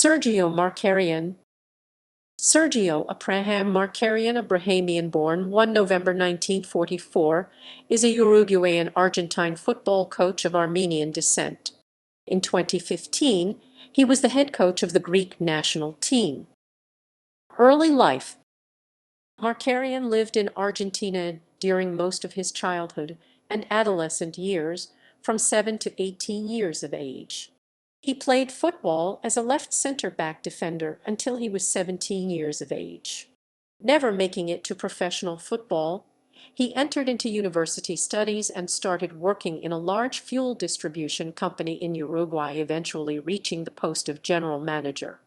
Sergio Markarián. Sergio Apraham Markarián Abrahamián, born 1 November 1944, is a Uruguayan-Argentine football coach of Armenian descent. In 2015, he was the head coach of the Greek national team. Early life. Markarián lived in Argentina during most of his childhood and adolescent years, from 7 to 18 years of age. He played football as a left center-back defender until he was 17 years of age. Never making it to professional football, he entered into university studies and started working in a large fuel distribution company in Uruguay, eventually reaching the post of general manager.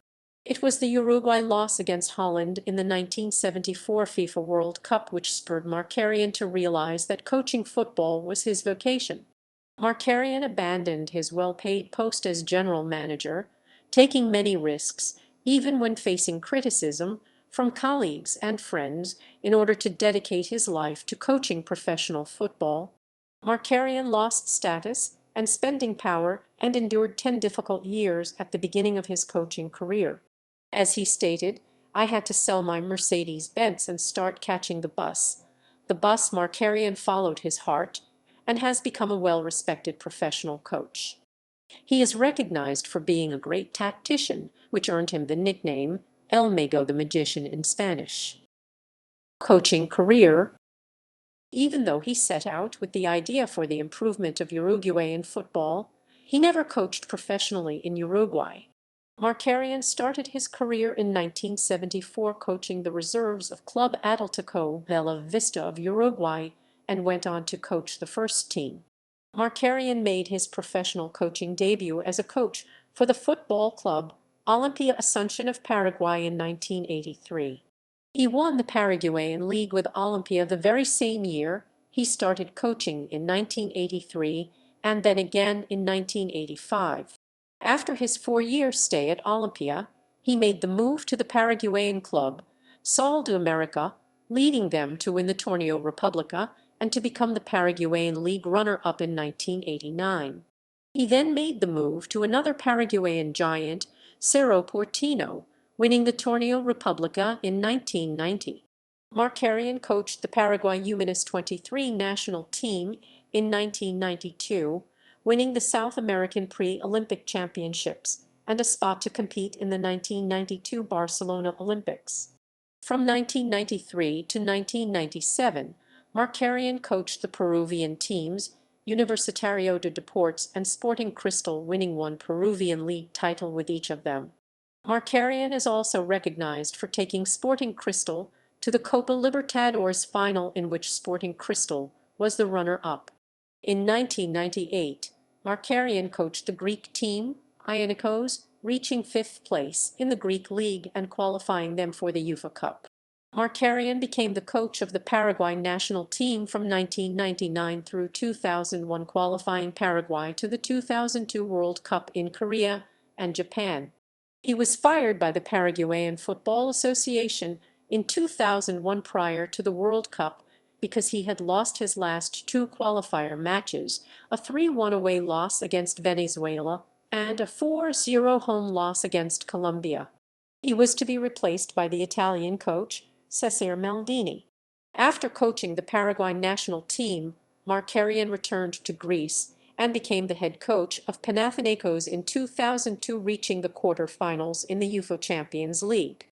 It was the Uruguay loss against Holland in the 1974 FIFA World Cup which spurred Markarián to realize that coaching football was his vocation. Markarián abandoned his well-paid post as general manager, taking many risks, even when facing criticism from colleagues and friends, in order to dedicate his life to coaching professional football. Markarián lost status and spending power and endured 10 difficult years at the beginning of his coaching career. As he stated, "I had to sell my Mercedes-Benz and start catching the bus." The bus Markarián followed his heart and has become a well-respected professional coach. He is recognized for being a great tactician, which earned him the nickname El Mago, the magician in Spanish. Coaching career. Even though he set out with the idea for the improvement of Uruguayan football, he never coached professionally in Uruguay. Markarián started his career in 1974 coaching the reserves of Club Atlético Bella Vista of Uruguay and went on to coach the first team. Markarián made his professional coaching debut as a coach for the football club Olimpia Asuncion of Paraguay in 1983. He won the Paraguayan League with Olimpia the very same year he started coaching in 1983 and then again in 1985. After his 4-year stay at Olimpia, he made the move to the Paraguayan club Sol de America, leading them to win the Torneo Republica and to become the Paraguayan League runner-up in 1989. He then made the move to another Paraguayan giant, Cerro Porteño, winning the Torneo Republica in 1990. Markarián coached the Paraguay U-23 national team in 1992, winning the South American Pre-Olympic Championships and a spot to compete in the 1992 Barcelona Olympics. From 1993 to 1997, Markarián coached the Peruvian teams Universitario de Deportes and Sporting Cristal, winning one Peruvian league title with each of them. Markarián is also recognized for taking Sporting Cristal to the Copa Libertadores final, in which Sporting Cristal was the runner-up. In 1998, Markarián coached the Greek team, Ionikos, reaching 5th place in the Greek league and qualifying them for the UEFA Cup. Markarián became the coach of the Paraguay national team from 1999 through 2001, qualifying Paraguay to the 2002 World Cup in Korea and Japan. He was fired by the Paraguayan Football Association in 2001 prior to the World Cup because he had lost his last 2 qualifier matches, a 3-1 away loss against Venezuela and a 4-0 home loss against Colombia. He was to be replaced by the Italian coach, Cesare Maldini. After coaching the Paraguay national team, Markarián returned to Greece and became the head coach of Panathinaikos in 2002, reaching the quarter-finals in the UEFA Champions League.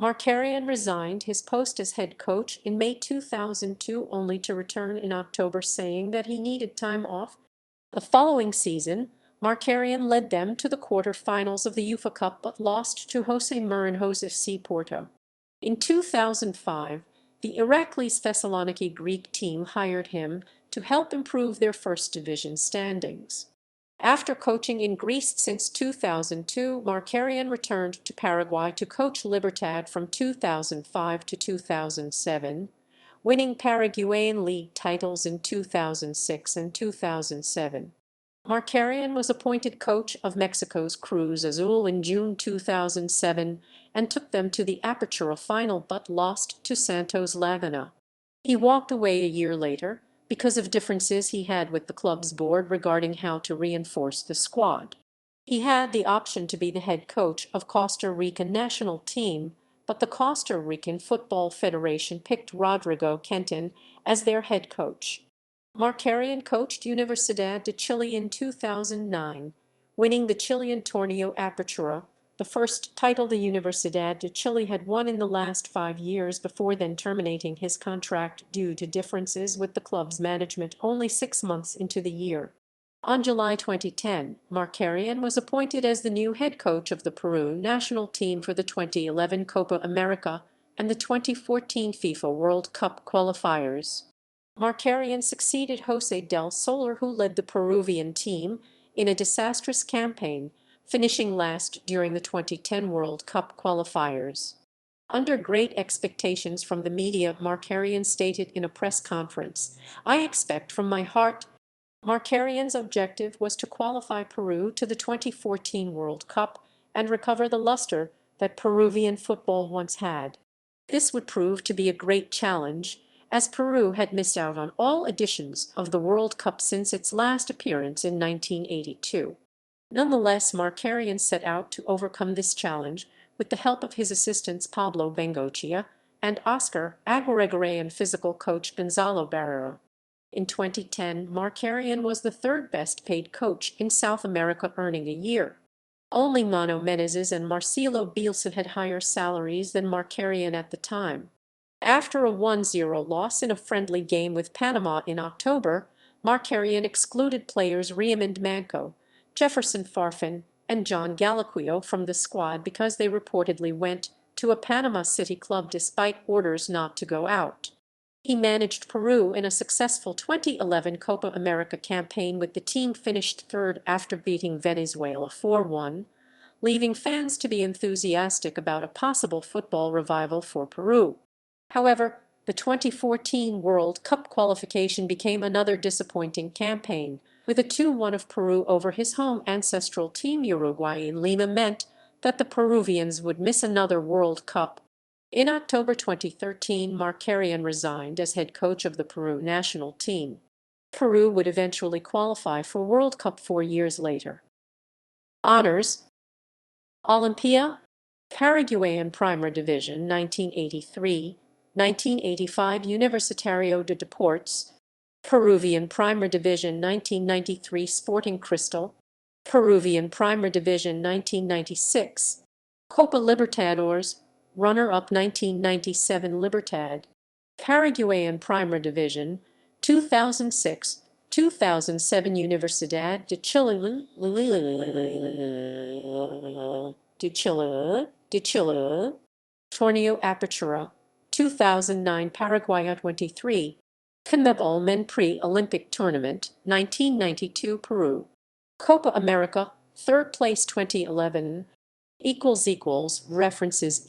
Markarián resigned his post as head coach in May 2002, only to return in October, saying that he needed time off. The following season, Markarián led them to the quarter-finals of the UEFA Cup but lost to Jose Mourinho's FC Porto. In 2005, the Iraklis Thessaloniki Greek team hired him to help improve their first division standings. After coaching in Greece since 2002, Markarián returned to Paraguay to coach Libertad from 2005 to 2007, winning Paraguayan league titles in 2006 and 2007. Markarián was appointed coach of Mexico's Cruz Azul in June 2007 and took them to the Apertura final but lost to Santos Laguna. He walked away a year later because of differences he had with the club's board regarding how to reinforce the squad. He had the option to be the head coach of Costa Rican national team, but the Costa Rican Football Federation picked Rodrigo Kenton as their head coach. Markarián coached Universidad de Chile in 2009, winning the Chilean Torneo Apertura, the first title the Universidad de Chile had won in the last 5 years, before then terminating his contract due to differences with the club's management only 6 months into the year. On July 2010, Markarián was appointed as the new head coach of the Peru national team for the 2011 Copa America and the 2014 FIFA World Cup qualifiers. Markarián succeeded José del Solar, who led the Peruvian team in a disastrous campaign, finishing last during the 2010 World Cup qualifiers. Under great expectations from the media, Markarián stated in a press conference, "I expect from my heart." Markarián's objective was to qualify Peru to the 2014 World Cup and recover the luster that Peruvian football once had. This would prove to be a great challenge, as Peru had missed out on all editions of the World Cup since its last appearance in 1982. Nonetheless, Markarián set out to overcome this challenge with the help of his assistants Pablo Bengochea and Oscar Aguirre and physical coach Gonzalo Barrero. In 2010, Markarián was the third best paid coach in South America, earning a year. Only Mano Menezes and Marcelo Bielsa had higher salaries than Markarián at the time. After a 1-0 loss in a friendly game with Panama in October, Markarián excluded players Raymond Manco, Jefferson Farfan, and John Galaquio from the squad because they reportedly went to a Panama City club despite orders not to go out. He managed Peru in a successful 2011 Copa America campaign, with the team finished third after beating Venezuela 4-1, leaving fans to be enthusiastic about a possible football revival for Peru. However, the 2014 World Cup qualification became another disappointing campaign, with a 2-1 of Peru over his home ancestral team Uruguay in Lima meant that the Peruvians would miss another World Cup. In October 2013, Markarián resigned as head coach of the Peru national team. Peru would eventually qualify for World Cup 4 years later. Honors: Olimpia, Paraguayan Primera Division 1983, 1985 Universitario de Deportes, Peruvian Primera Division 1993 Sporting Cristal, Peruvian Primera Division 1996, Copa Libertadores, runner-up 1997 Libertad, Paraguayan Primera Division 2006, 2007 Universidad de Chile, Torneo Apertura 2009 Paraguay 23, CONMEBOL Men Pre-Olympic Tournament 1992 Peru, Copa America, third place 2011, References